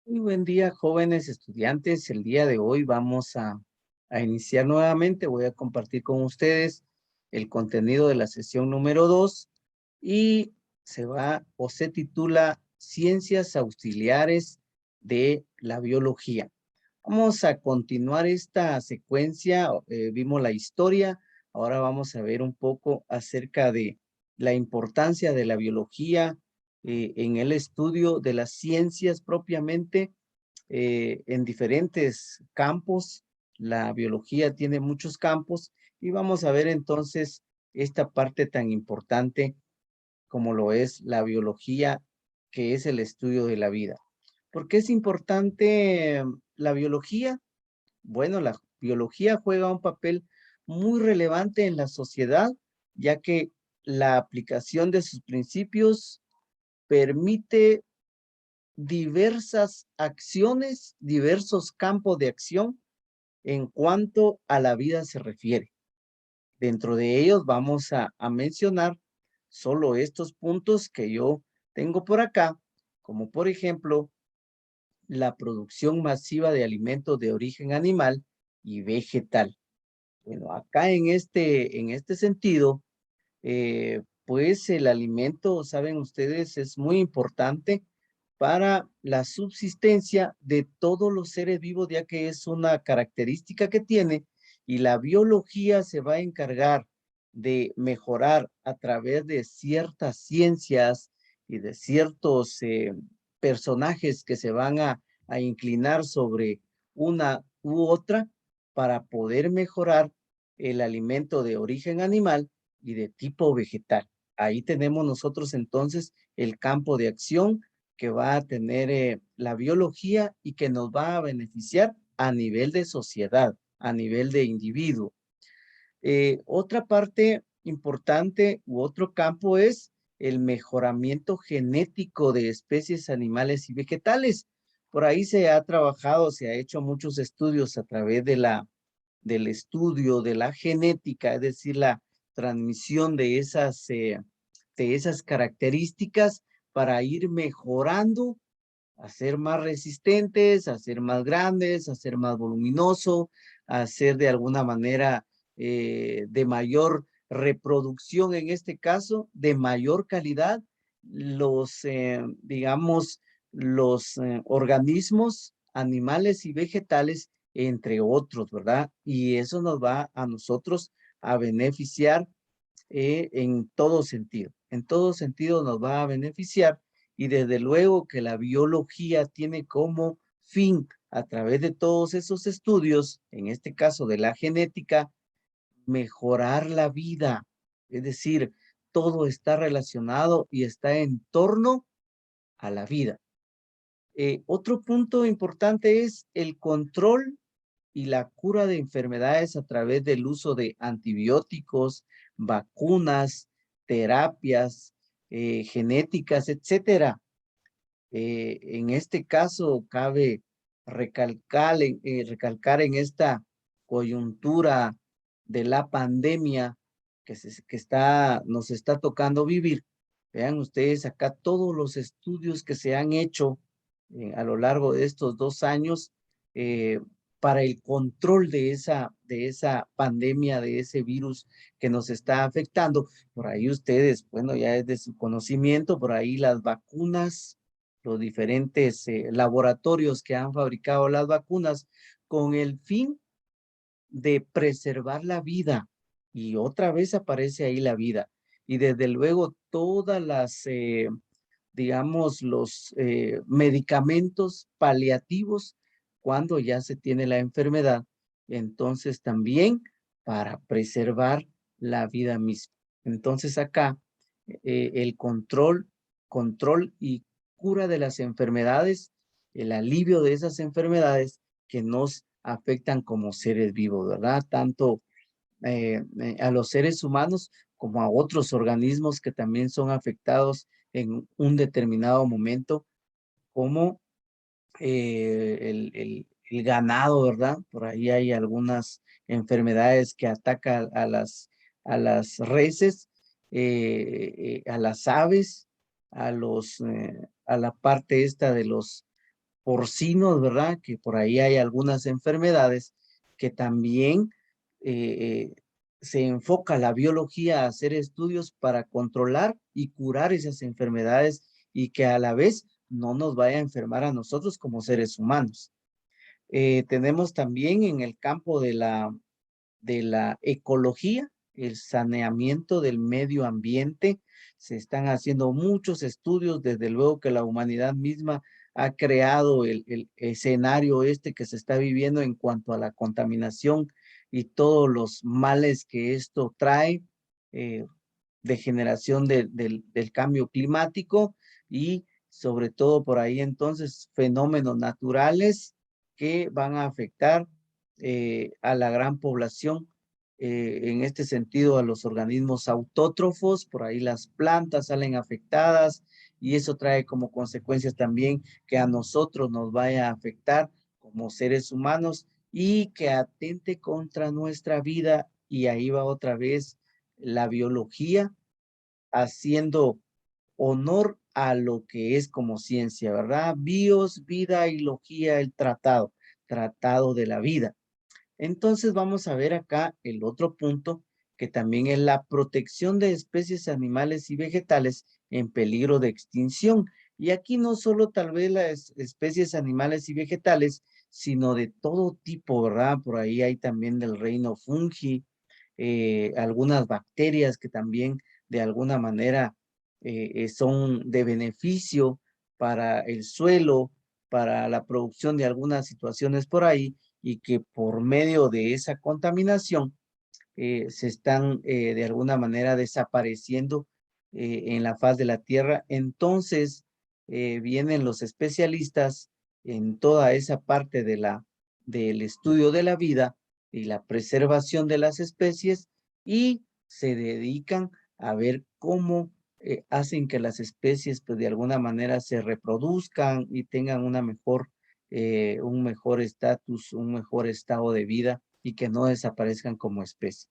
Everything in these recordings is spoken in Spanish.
Muy buen día, jóvenes estudiantes. El día de hoy vamos a iniciar nuevamente. Voy a compartir con ustedes el contenido de la sesión número 2 y se titula Ciencias Auxiliares de la Biología. Vamos a continuar esta secuencia. Vimos la historia. Ahora vamos a ver un poco acerca de la importancia de la biología en el estudio de las ciencias propiamente en diferentes campos. La biología tiene muchos campos y vamos a ver entonces esta parte tan importante como lo es la biología, que es el estudio de la vida. ¿Por qué es importante la biología? Bueno, la biología juega un papel muy relevante en la sociedad, ya que la aplicación de sus principios permite diversas acciones, diversos campos de acción en cuanto a la vida se refiere. Dentro de ellos vamos a mencionar solo estos puntos que yo tengo por acá, como por ejemplo, la producción masiva de alimentos de origen animal y vegetal. Bueno, acá en este sentido, pues el alimento, saben ustedes, es muy importante para la subsistencia de todos los seres vivos, ya que es una característica que tiene y la biología se va a encargar de mejorar a través de ciertas ciencias y de ciertos personajes que se van a inclinar sobre una u otra para poder mejorar el alimento de origen animal y de tipo vegetal. Ahí tenemos nosotros entonces el campo de acción que va a tener la biología y que nos va a beneficiar a nivel de sociedad, a nivel de individuo. Otra parte importante u otro campo es el mejoramiento genético de especies animales y vegetales. Por ahí se ha trabajado, se ha hecho muchos estudios a través del estudio de la genética, es decir, la transmisión de esas características para ir mejorando, a ser más resistentes, a ser más grandes, a ser más voluminoso, a ser de alguna manera de mayor reproducción, en este caso, de mayor calidad, digamos, los organismos, animales y vegetales, entre otros, ¿verdad? Y eso nos va a nosotros a beneficiar en todo sentido nos va a beneficiar y desde luego que la biología tiene como fin a través de todos esos estudios, en este caso de la genética, mejorar la vida. Es decir, todo está relacionado y está en torno a la vida. Otro punto importante es el control y la cura de enfermedades a través del uso de antibióticos, vacunas, terapias genéticas, etcétera. En este caso, cabe recalcar en esta coyuntura de la pandemia nos está tocando vivir. Vean ustedes acá todos los estudios que se han hecho a lo largo de estos 2 años eh, para el control de esa pandemia, de ese virus que nos está afectando. Por ahí ustedes, bueno, ya es de su conocimiento, por ahí las vacunas, los diferentes laboratorios que han fabricado las vacunas con el fin de preservar la vida. Y otra vez aparece ahí la vida. Y desde luego todas digamos, los medicamentos paliativos cuando ya se tiene la enfermedad. Entonces también para preservar la vida misma. Entonces acá el control y cura de las enfermedades, el alivio de esas enfermedades que nos afectan como seres vivos, ¿verdad? Tanto a los seres humanos como a otros organismos que también son afectados en un determinado momento, como el ganado, ¿verdad? Por ahí hay algunas enfermedades que atacan a las reses, a las aves, a la parte esta de los porcinos, ¿verdad? Que por ahí hay algunas enfermedades que también se enfoca la biología a hacer estudios para controlar y curar esas enfermedades y que a la vez no nos vaya a enfermar a nosotros como seres humanos. Tenemos también en el campo de la ecología, el saneamiento del medio ambiente. Se están haciendo muchos estudios, desde luego que la humanidad misma ha creado el escenario este que se está viviendo en cuanto a la contaminación y todos los males que esto trae, eh, de generación del cambio climático y sobre todo por ahí entonces fenómenos naturales que van a afectar a la gran población, en este sentido a los organismos autótrofos, por ahí las plantas salen afectadas y eso trae como consecuencias también que a nosotros nos vaya a afectar como seres humanos y que atente contra nuestra vida y ahí va otra vez la biología haciendo honor a lo que es como ciencia, ¿verdad? Bios, vida y logía, el tratado de la vida. Entonces vamos a ver acá el otro punto que también es la protección de especies animales y vegetales en peligro de extinción. Y aquí no solo tal vez las especies animales y vegetales, sino de todo tipo, ¿verdad? Por ahí hay también del reino fungi, algunas bacterias que también de alguna manera son de beneficio para el suelo, para la producción de algunas situaciones por ahí, y que por medio de esa contaminación se están de alguna manera desapareciendo en la faz de la tierra. Entonces vienen los especialistas en toda esa parte del estudio de la vida y la preservación de las especies y se dedican a ver cómo hacen que las especies pues de alguna manera se reproduzcan y tengan una mejor, un mejor estatus, un mejor estado de vida y que no desaparezcan como especie.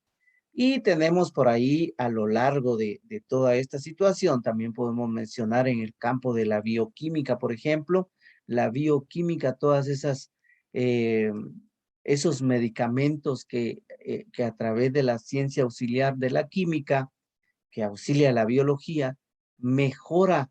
Y tenemos por ahí a lo largo de toda esta situación, también podemos mencionar en el campo de la bioquímica, por ejemplo, la bioquímica, todas esas, esos medicamentos que a través de la ciencia auxiliar de la química, que auxilia a la biología, mejora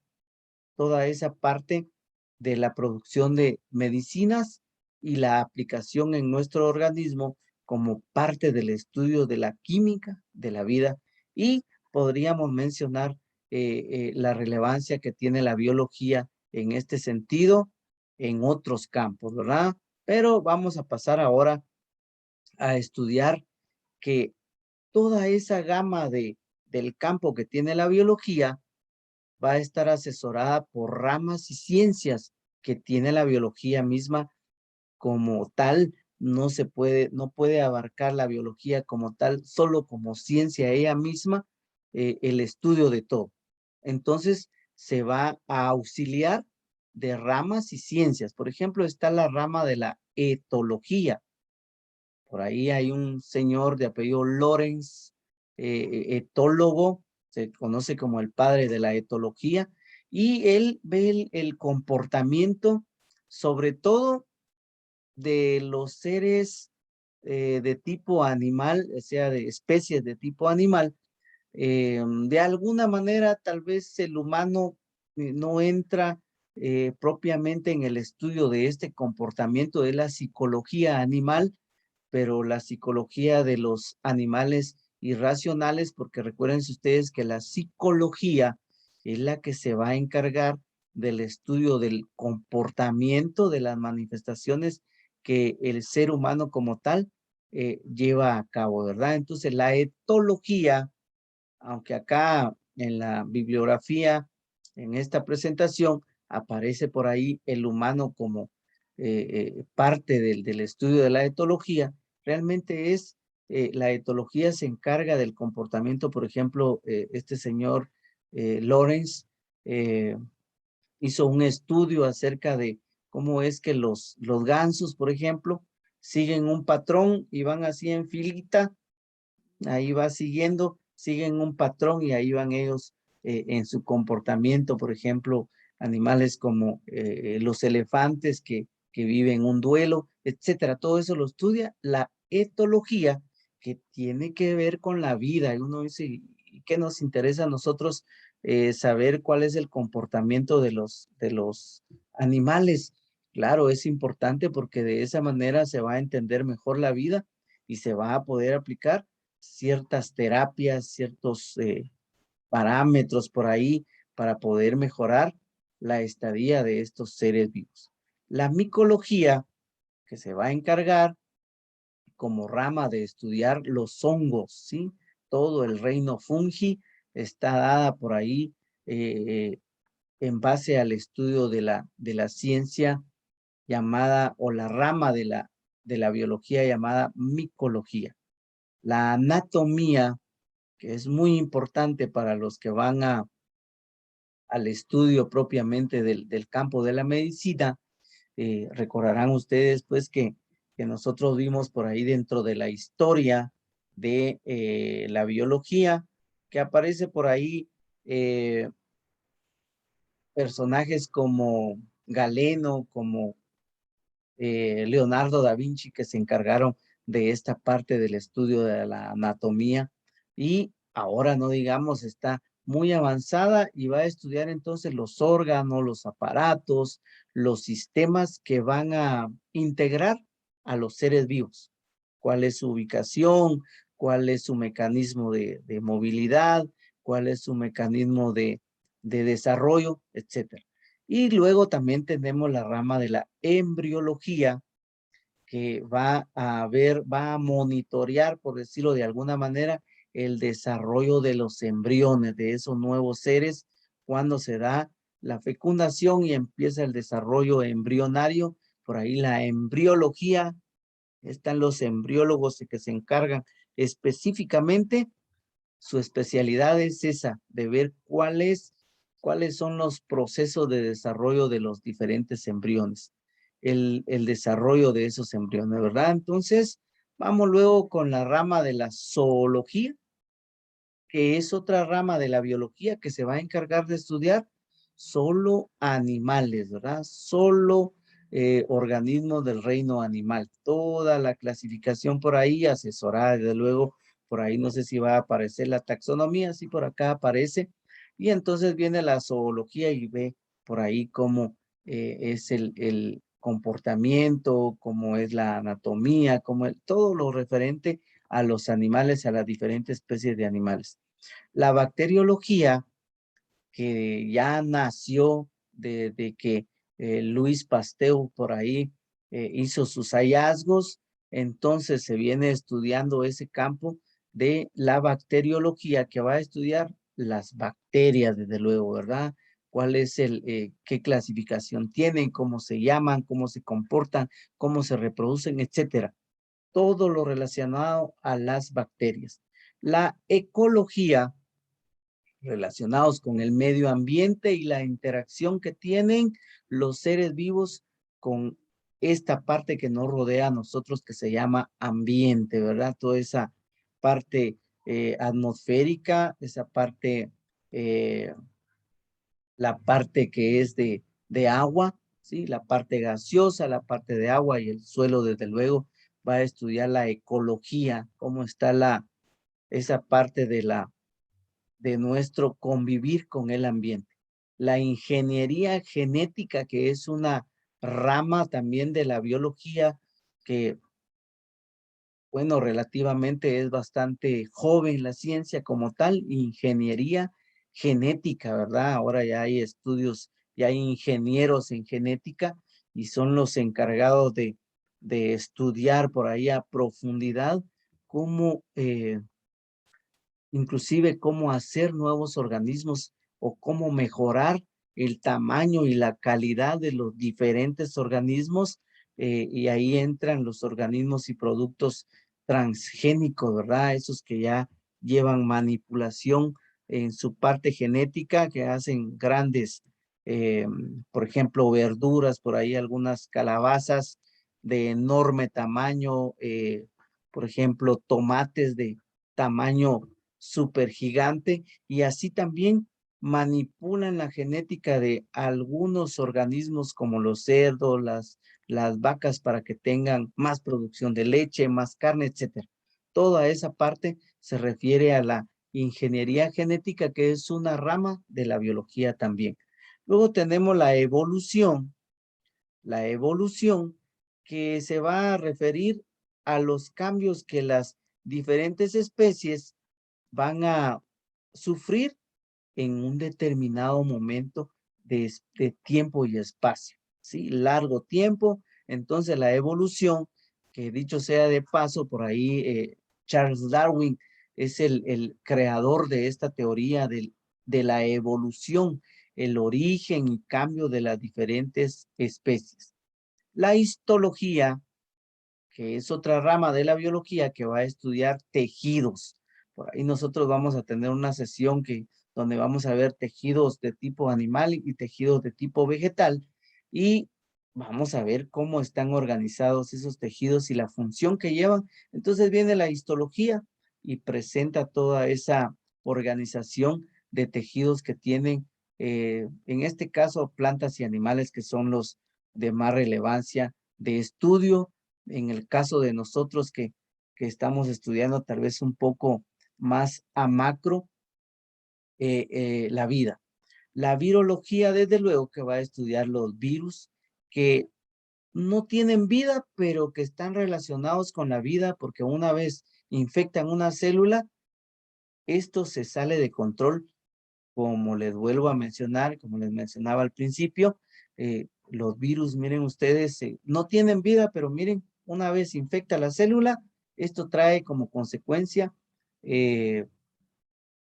toda esa parte de la producción de medicinas y la aplicación en nuestro organismo como parte del estudio de la química de la vida y podríamos mencionar la relevancia que tiene la biología en este sentido en otros campos, ¿verdad? Pero vamos a pasar ahora a estudiar que toda esa gama del campo que tiene la biología va a estar asesorada por ramas y ciencias que tiene la biología misma como tal. No se puede, no puede abarcar la biología como tal, solo como ciencia ella misma, el estudio de todo. Entonces, se va a auxiliar de ramas y ciencias. Por ejemplo, está la rama de la etología. Por ahí hay un señor de apellido Lorenz, etólogo, se conoce como el padre de la etología, y él ve el comportamiento, sobre todo de los seres de tipo animal, o sea, de especies de tipo animal. De alguna manera, tal vez el humano no entra propiamente en el estudio de este comportamiento de la psicología animal, pero la psicología de los animales irracionales, porque recuerden ustedes que la psicología es la que se va a encargar del estudio del comportamiento de las manifestaciones que el ser humano como tal lleva a cabo, ¿verdad? Entonces la etología, aunque acá en la bibliografía, en esta presentación, aparece por ahí el humano como parte del estudio de la etología, realmente es, la etología se encarga del comportamiento, por ejemplo, este señor Lawrence hizo un estudio acerca de cómo es que los gansos, por ejemplo, siguen un patrón y van así en filita, ahí va siguiendo, siguen un patrón y ahí van ellos en su comportamiento, por ejemplo, animales como los elefantes que viven un duelo, etcétera. Todo eso lo estudia la etología, que tiene que ver con la vida. Y uno dice, ¿y qué nos interesa a nosotros saber cuál es el comportamiento de los animales? Claro, es importante porque de esa manera se va a entender mejor la vida y se va a poder aplicar ciertas terapias, ciertos parámetros por ahí para poder mejorar la estadía de estos seres vivos. La micología, que se va a encargar como rama de estudiar los hongos, ¿sí? Todo el reino fungi está dada por ahí en base al estudio de la ciencia llamada, o la rama de la biología llamada micología. La anatomía, que es muy importante para los que van al estudio propiamente del campo de la medicina. Recordarán ustedes pues que nosotros vimos por ahí dentro de la historia de la biología, que aparece por ahí personajes como Galeno, como Leonardo da Vinci, que se encargaron de esta parte del estudio de la anatomía, y ahora no digamos está muy avanzada y va a estudiar entonces los órganos, los aparatos, los sistemas que van a integrar a los seres vivos. ¿Cuál es su ubicación? ¿Cuál es su mecanismo de movilidad? ¿Cuál es su mecanismo de desarrollo? Etcétera. Y luego también tenemos la rama de la embriología, que va a ver, va a monitorear, por decirlo de alguna manera, el desarrollo de los embriones, de esos nuevos seres, cuando se da la fecundación y empieza el desarrollo embrionario. Por ahí la embriología, están los embriólogos que se encargan específicamente, su especialidad es esa, de ver cuáles son los procesos de desarrollo de los diferentes embriones, el desarrollo de esos embriones, ¿verdad? Entonces, vamos luego con la rama de la zoología, que es otra rama de la biología que se va a encargar de estudiar solo animales, ¿verdad? Solo organismos del reino animal. Toda la clasificación por ahí, asesorada, desde luego, por ahí no sé si va a aparecer la taxonomía, sí por acá aparece. Y entonces viene la zoología y ve por ahí cómo es el comportamiento, cómo es la anatomía, todo lo referente a los animales, a las diferentes especies de animales. La bacteriología, que ya nació de que Luis Pasteur por ahí hizo sus hallazgos, entonces se viene estudiando ese campo de la bacteriología, que va a estudiar las bacterias, desde luego, ¿verdad? ¿Cuál es qué clasificación tienen, cómo se llaman, cómo se comportan, cómo se reproducen, etcétera? Todo lo relacionado a las bacterias. La ecología, relacionados con el medio ambiente y la interacción que tienen los seres vivos con esta parte que nos rodea a nosotros, que se llama ambiente, ¿verdad? Toda esa parte atmosférica, esa parte, la parte que es de agua, ¿sí? La parte gaseosa, la parte de agua, y el suelo, desde luego, va a estudiar la ecología, cómo está esa parte de nuestro convivir con el ambiente. La ingeniería genética, que es una rama también de la biología que, bueno, relativamente es bastante joven la ciencia como tal, ingeniería genética, ¿verdad? Ahora ya hay estudios, ya hay ingenieros en genética y son los encargados de estudiar por ahí a profundidad cómo inclusive cómo hacer nuevos organismos o cómo mejorar el tamaño y la calidad de los diferentes organismos, y ahí entran los organismos y productos transgénicos, ¿verdad? Esos que ya llevan manipulación en su parte genética, que hacen grandes, por ejemplo, verduras, por ahí algunas calabazas de enorme tamaño, por ejemplo, tomates de tamaño súper gigante, y así también manipulan la genética de algunos organismos como los cerdos, las vacas para que tengan más producción de leche, más carne, etcétera. Toda esa parte se refiere a la ingeniería genética, que es una rama de la biología también. Luego tenemos la evolución que se va a referir a los cambios que las diferentes especies van a sufrir en un determinado momento de tiempo y espacio, ¿sí? Largo tiempo. Entonces la evolución, que dicho sea de paso, por ahí Charles Darwin es el creador de esta teoría de la evolución, el origen y cambio de las diferentes especies. La histología, que es otra rama de la biología que va a estudiar tejidos. Por ahí nosotros vamos a tener una sesión donde vamos a ver tejidos de tipo animal y tejidos de tipo vegetal, y vamos a ver cómo están organizados esos tejidos y la función que llevan. Entonces viene la histología y presenta toda esa organización de tejidos que tienen, en este caso, plantas y animales, que son los de más relevancia de estudio en el caso de nosotros que estamos estudiando tal vez un poco más a macro, la vida. La virología, desde luego, que va a estudiar los virus que no tienen vida, pero que están relacionados con la vida, porque una vez infectan una célula, esto se sale de control, como les vuelvo a mencionar, como les mencionaba al principio. Los virus, miren ustedes, no tienen vida, pero miren, una vez infecta la célula, esto trae como consecuencia eh,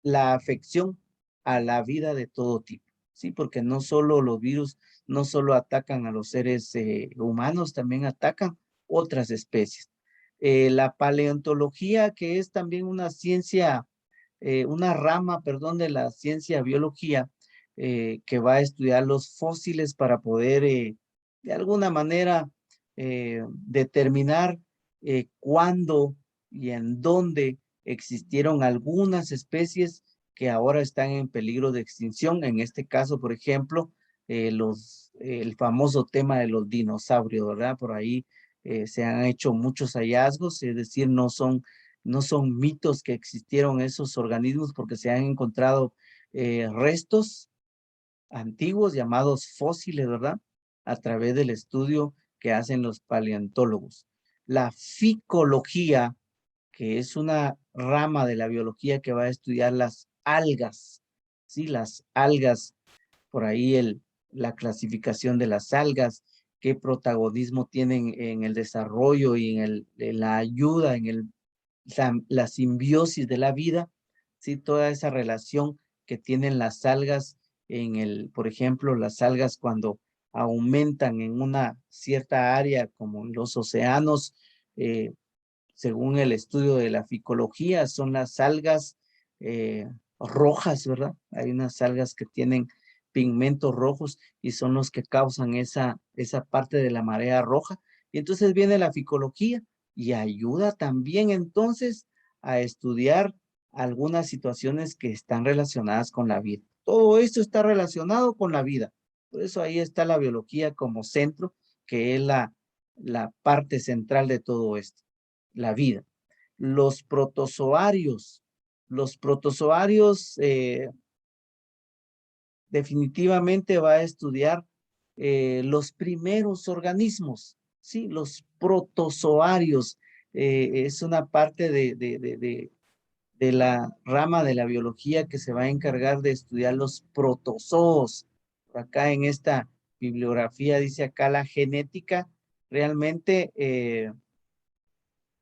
la afección a la vida de todo tipo, ¿sí? Porque no solo los virus, no solo atacan a los seres humanos, también atacan otras especies. La paleontología, que es también una ciencia, una rama, perdón, de la ciencia biología, que va a estudiar los fósiles para poder, de alguna manera, determinar cuándo y en dónde existieron algunas especies que ahora están en peligro de extinción. En este caso, por ejemplo, el famoso tema de los dinosaurios, ¿verdad? Por ahí se han hecho muchos hallazgos, es decir, no son mitos que existieron esos organismos, porque se han encontrado restos antiguos llamados fósiles, ¿verdad? A través del estudio que hacen los paleontólogos. La ficología, que es una rama de la biología que va a estudiar las algas, ¿sí? Las algas, por ahí la clasificación de las algas, qué protagonismo tienen en el desarrollo y en la ayuda, la simbiosis de la vida, ¿sí? Toda esa relación que tienen las algas por ejemplo, las algas cuando aumentan en una cierta área, como en los océanos, eh, según el estudio de la ficología, son las algas rojas, ¿verdad? Hay unas algas que tienen pigmentos rojos y son los que causan esa parte de la marea roja. Y entonces viene la ficología y ayuda también entonces a estudiar algunas situaciones que están relacionadas con la vida. Todo esto está relacionado con la vida. Por eso ahí está la biología como centro, que es la parte central de todo esto, la vida. Los protozoarios definitivamente va a estudiar los primeros organismos, ¿sí? Los protozoarios es una parte de la rama de la biología que se va a encargar de estudiar los protozoos. Por acá en esta bibliografía dice acá la genética, realmente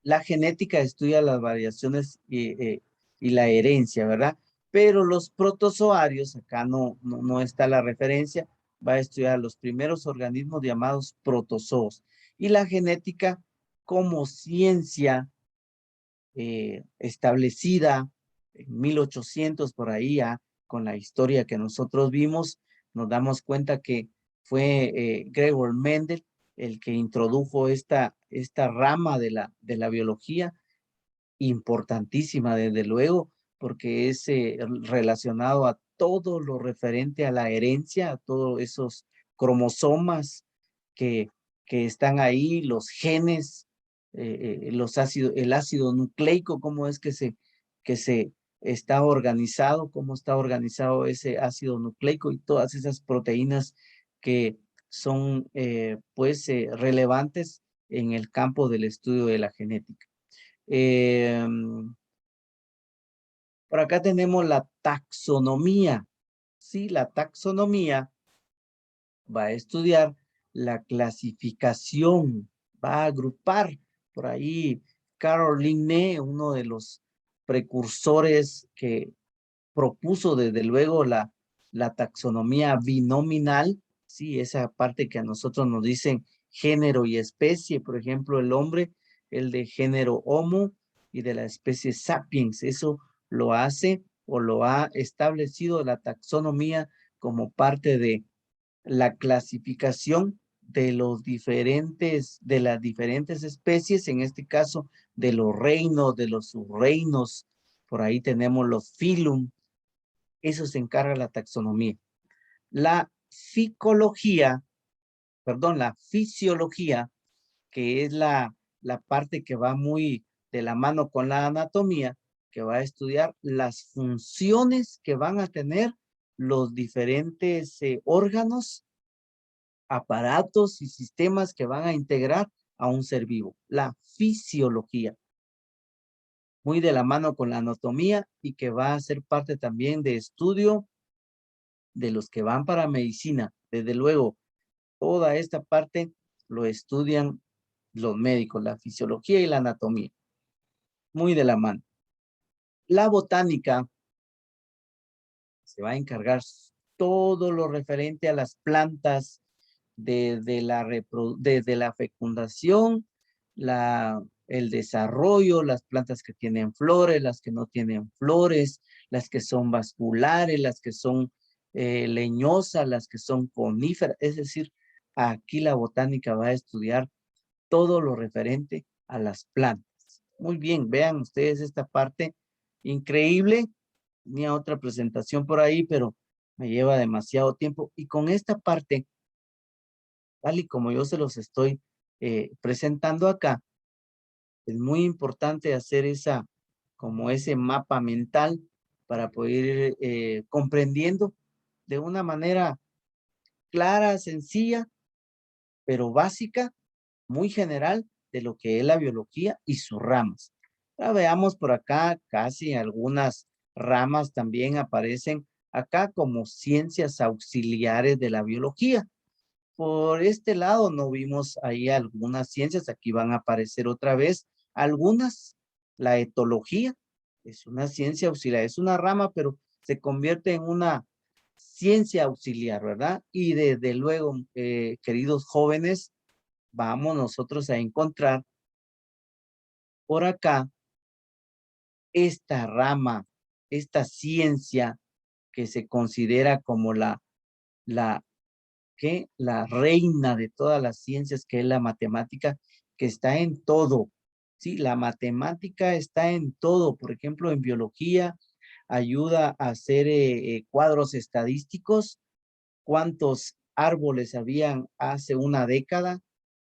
la genética estudia las variaciones y la herencia, ¿verdad? Pero los protozoarios, acá no está la referencia, va a estudiar los primeros organismos llamados protozoos. Y la genética como ciencia establecida en 1800 por ahí, ya, con la historia que nosotros vimos, nos damos cuenta que fue Gregor Mendel el que introdujo esta rama de la biología, importantísima desde luego, porque es relacionado todo lo referente a la herencia, a todos esos cromosomas que, que están ahí, los genes, el ácido nucleico, cómo es que se está organizado, cómo está organizado ese ácido nucleico y todas esas proteínas que son relevantes en el campo del estudio de la genética. Por acá tenemos la taxonomía. Sí, la taxonomía va a estudiar la clasificación, va a agrupar por ahí Carol Linné, uno de los precursores que propuso desde luego la taxonomía binominal, sí, esa parte que a nosotros nos dicen género y especie, por ejemplo, el hombre, el de género Homo y de la especie Sapiens, eso lo hace o lo ha establecido la taxonomía como parte de la clasificación de de las diferentes especies, en este caso de los reinos, de los subreinos, por ahí tenemos los filum, eso se encarga la taxonomía. La ficología, perdón, la fisiología, que es la parte que va muy de la mano con la anatomía, que va a estudiar las funciones que van a tener los diferentes órganos, aparatos y sistemas que van a integrar a un ser vivo. La fisiología, muy de la mano con la anatomía y que va a ser parte también de estudio de los que van para medicina. Desde luego, toda esta parte lo estudian los médicos, la fisiología y la anatomía, muy de la mano. La botánica se va a encargar todo lo referente a las plantas, desde la fecundación, el desarrollo, las plantas que tienen flores, las que no tienen flores, las que son vasculares, las que son leñosas, las que son coníferas. Es decir, aquí la botánica va a estudiar todo lo referente a las plantas. Muy bien, vean ustedes esta parte increíble. Tenía otra presentación por ahí, pero me lleva demasiado tiempo. Y con esta parte, tal y como yo se los estoy presentando acá, es muy importante hacer como ese mapa mental para poder ir comprendiendo de una manera clara, sencilla, pero básica, muy general de lo que es la biología y sus ramas. Ahora veamos por acá, casi algunas ramas también aparecen acá como ciencias auxiliares de la biología. Por este lado no vimos ahí algunas ciencias, aquí van a aparecer otra vez algunas. La etología es una ciencia auxiliar, es una rama, pero se convierte en una ciencia auxiliar, ¿verdad? Y desde luego, queridos jóvenes, vamos nosotros a encontrar por acá esta rama, esta ciencia que se considera como la la reina de todas las ciencias, que es la matemática, que está en todo. Sí, la matemática está en todo. Por ejemplo, en biología ayuda a hacer cuadros estadísticos. ¿Cuántos árboles habían hace una década?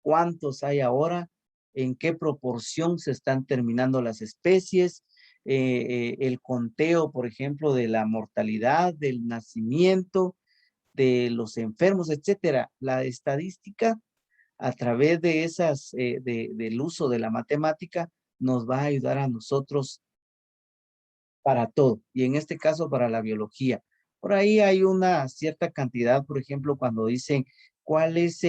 ¿Cuántos hay ahora? ¿En qué proporción se están terminando las especies? El conteo, por ejemplo, de la mortalidad, del nacimiento, de los enfermos, etcétera. La estadística, a través de del uso de la matemática, nos va a ayudar a nosotros para todo, y en este caso para la biología. Por ahí hay una cierta cantidad, por ejemplo, cuando dicen cuál es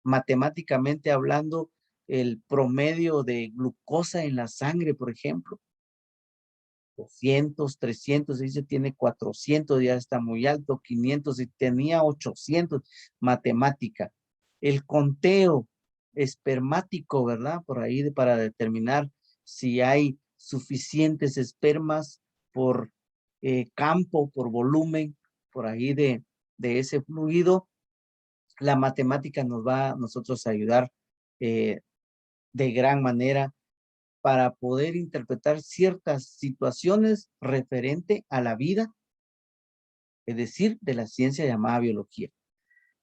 matemáticamente hablando el promedio de glucosa en la sangre, por ejemplo. 200, 300, dice tiene 400, ya está muy alto, 500 y tenía 800, matemática. El conteo espermático, ¿verdad? Por ahí para determinar si hay suficientes espermas por campo, por volumen, por ahí de ese fluido. La matemática nos va a nosotros a ayudar de gran manera para poder interpretar ciertas situaciones referente a la vida es decir, de la ciencia llamada biología.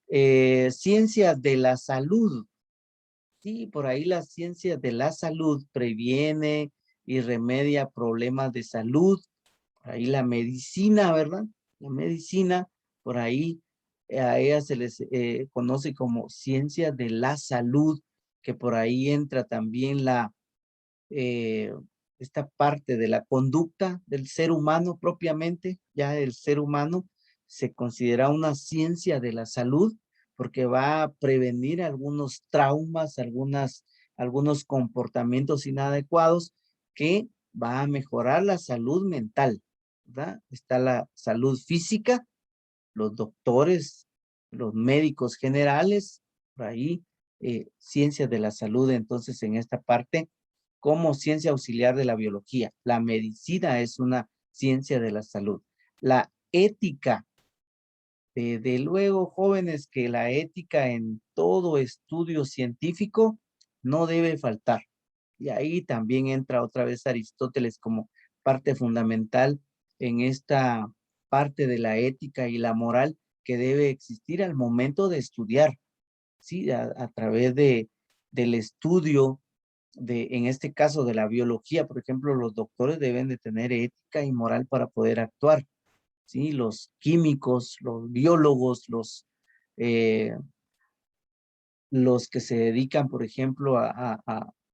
Ciencias de la salud. Sí, por ahí la ciencia de la salud previene y remedia problemas de salud. Por ahí la medicina, ¿verdad? La medicina, por ahí a ella se les conoce como ciencia de la salud, que por ahí entra también eh, esta parte de la conducta del ser humano propiamente. Ya el ser humano se considera una ciencia de la salud porque va a prevenir algunos traumas, algunos comportamientos inadecuados, que va a mejorar la salud mental, ¿verdad? Está la salud física, los doctores, los médicos generales, por ahí, ciencias de la salud. Entonces, en esta parte, como ciencia auxiliar de la biología, la medicina es una ciencia de la salud. La ética, de luego, jóvenes, que la ética en todo estudio científico no debe faltar. Y ahí también entra otra vez Aristóteles como parte fundamental en esta parte de la ética y la moral que debe existir al momento de estudiar, ¿sí? A través del estudio, en este caso de la biología, por ejemplo, los doctores deben de tener ética y moral para poder actuar, ¿sí? Los químicos, los biólogos, eh, los que se dedican, por ejemplo, a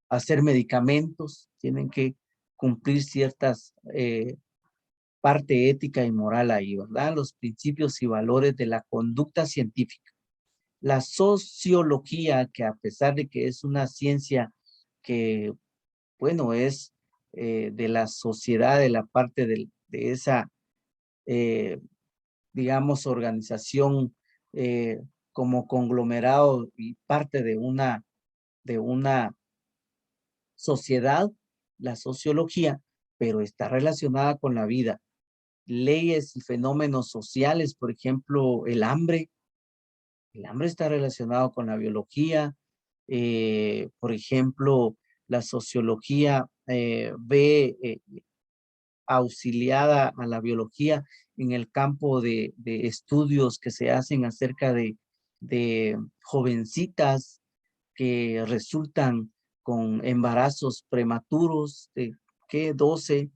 hacer medicamentos, tienen que cumplir ciertas parte ética y moral ahí, ¿verdad? Los principios y valores de la conducta científica. La sociología, que a pesar de que es una ciencia que, bueno, es de la sociedad, de la parte de esa, eh, digamos, organización, como conglomerado y parte de una sociedad, la sociología, pero está relacionada con la vida. Leyes y fenómenos sociales, por ejemplo, el hambre está relacionado con la biología. Por ejemplo, la sociología ve auxiliada a la biología en el campo de estudios que se hacen acerca de jovencitas que resultan con embarazos prematuros de ¿qué? 12,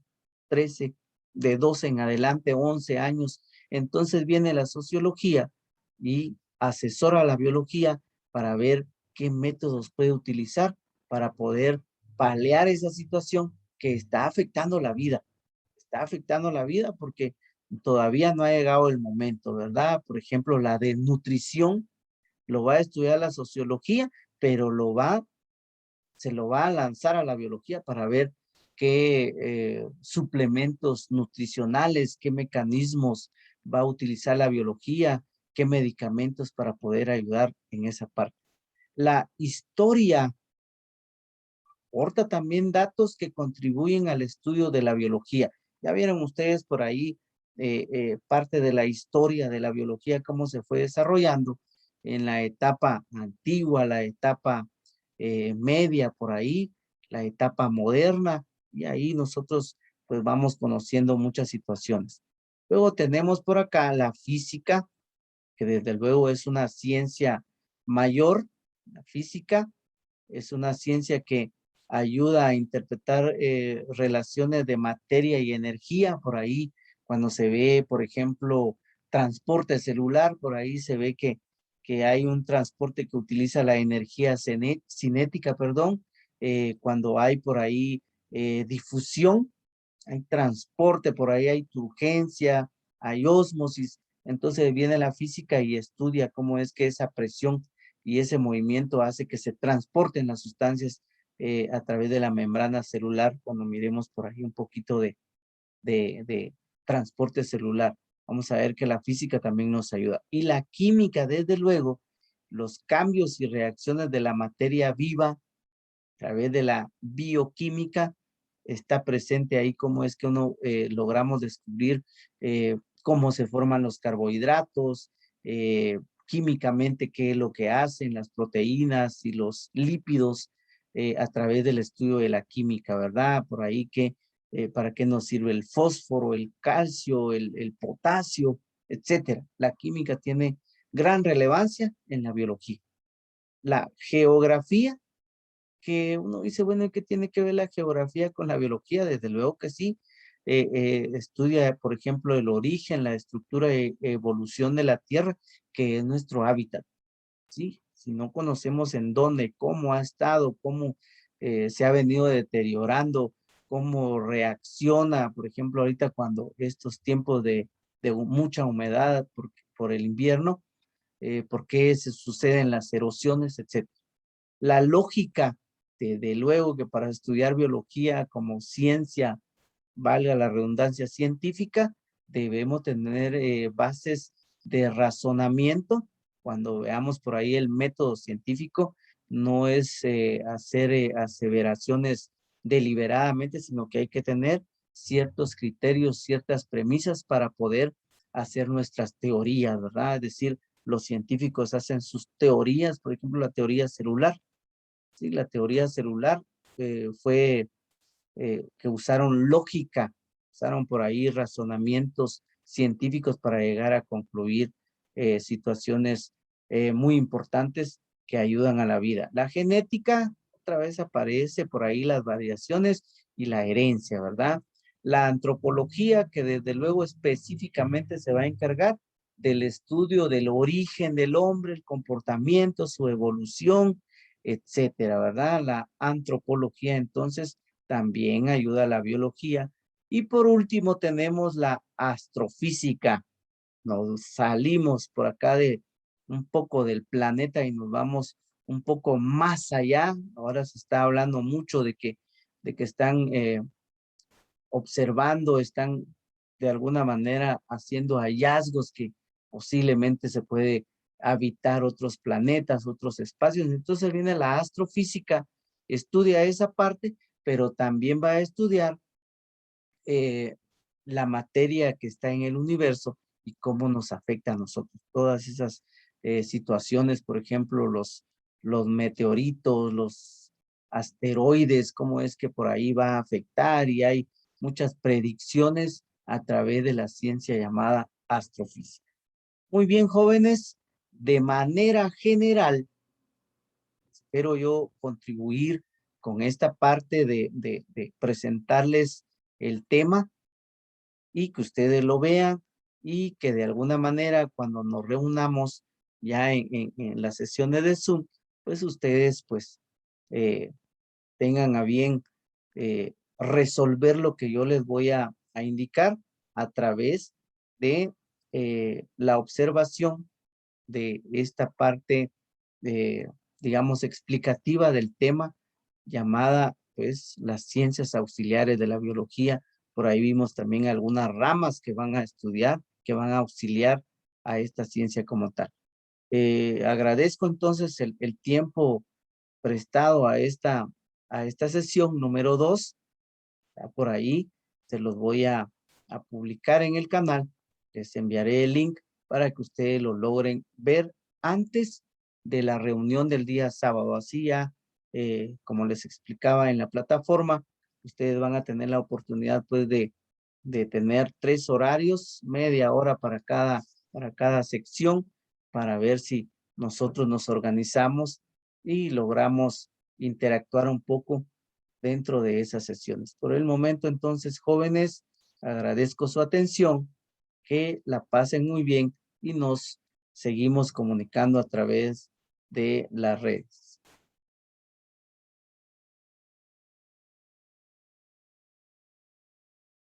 13, de 12 en adelante, 11 años. Entonces viene la sociología y asesora a la biología para ver qué métodos puede utilizar para poder paliar esa situación que está afectando la vida porque todavía no ha llegado el momento, ¿verdad? Por ejemplo, la desnutrición lo va a estudiar la sociología, pero se lo va a lanzar a la biología para ver qué suplementos nutricionales, qué mecanismos va a utilizar la biología, qué medicamentos para poder ayudar en esa parte. La historia aporta también datos que contribuyen al estudio de la biología. Ya vieron ustedes por ahí parte de la historia de la biología, cómo se fue desarrollando en la etapa antigua, la etapa media por ahí, la etapa moderna, y ahí nosotros pues vamos conociendo muchas situaciones. Luego tenemos por acá la física, que desde luego es una ciencia mayor. La física es una ciencia que ayuda a interpretar relaciones de materia y energía. Por ahí, cuando se ve, por ejemplo, transporte celular, por ahí se ve que hay un transporte que utiliza la energía cinética, perdón. Cuando hay por ahí difusión, hay transporte, por ahí hay turgencia, hay ósmosis. Entonces viene la física y estudia cómo es que esa presión y ese movimiento hace que se transporten las sustancias a través de la membrana celular. Cuando miremos por ahí un poquito de transporte celular, vamos a ver que la física también nos ayuda. Y la química, desde luego, los cambios y reacciones de la materia viva a través de la bioquímica, está presente ahí cómo es que uno logramos descubrir cómo se forman los carbohidratos, químicamente qué es lo que hacen las proteínas y los lípidos a través del estudio de la química, ¿verdad? Por ahí que para qué nos sirve el fósforo, el calcio, el potasio. etcétera. La química tiene gran relevancia en la biología. La geografía, que uno dice, bueno, ¿qué tiene que ver la geografía con la biología? Desde luego que sí. Estudia, por ejemplo, el origen, la estructura e evolución de la Tierra, que es nuestro hábitat. ¿Sí? Si no conocemos en dónde, cómo ha estado, cómo se ha venido deteriorando, cómo reacciona, por ejemplo, ahorita cuando estos tiempos de mucha humedad por el invierno, por qué se suceden las erosiones, etcétera. La lógica, de luego que para estudiar biología como ciencia, valga la redundancia científica, debemos tener bases de razonamiento. Cuando veamos por ahí el método científico, no es hacer aseveraciones deliberadamente, sino que hay que tener ciertos criterios, ciertas premisas para poder hacer nuestras teorías, ¿verdad? Es decir, los científicos hacen sus teorías, por ejemplo, la teoría celular. Sí, la teoría celular fue que usaron lógica, usaron por ahí razonamientos científicos para llegar a concluir situaciones muy importantes que ayudan a la vida. La genética, otra vez aparece por ahí las variaciones y la herencia, ¿verdad? La antropología, que desde luego específicamente se va a encargar del estudio del origen del hombre, el comportamiento, su evolución, etcétera, ¿verdad? La antropología, entonces, también ayuda a la biología. Y por último tenemos la astrofísica. Nos salimos por acá de un poco del planeta y nos vamos un poco más allá. Ahora se está hablando mucho de que están observando, están de alguna manera haciendo hallazgos que posiblemente se puede habitar otros planetas, otros espacios. Entonces viene la astrofísica, estudia esa parte, pero también va a estudiar eh, la materia que está en el universo y cómo nos afecta a nosotros. Todas esas situaciones, por ejemplo, los meteoritos, los asteroides, cómo es que por ahí va a afectar, y hay muchas predicciones a través de la ciencia llamada astrofísica. Muy bien, jóvenes, de manera general, espero yo contribuir con esta parte de presentarles el tema y que ustedes lo vean, y que de alguna manera cuando nos reunamos ya en las sesiones de Zoom, pues ustedes pues eh, tengan a bien resolver lo que yo les voy a indicar a través de la observación de esta parte, digamos, explicativa del tema, llamada, pues, las ciencias auxiliares de la biología. Por ahí vimos también algunas ramas que van a estudiar, que van a auxiliar a esta ciencia como tal. Agradezco entonces el tiempo prestado a esta sesión número 2. Por ahí se los voy a publicar en el canal. Les enviaré el link para que ustedes lo logren ver antes de la reunión del día sábado. Así ya, como les explicaba en la plataforma, ustedes van a tener la oportunidad pues de tener 3 horarios, media hora para cada sección, para ver si nosotros nos organizamos y logramos interactuar un poco dentro de esas sesiones. Por el momento, entonces, jóvenes, agradezco su atención, que la pasen muy bien y nos seguimos comunicando a través de las redes.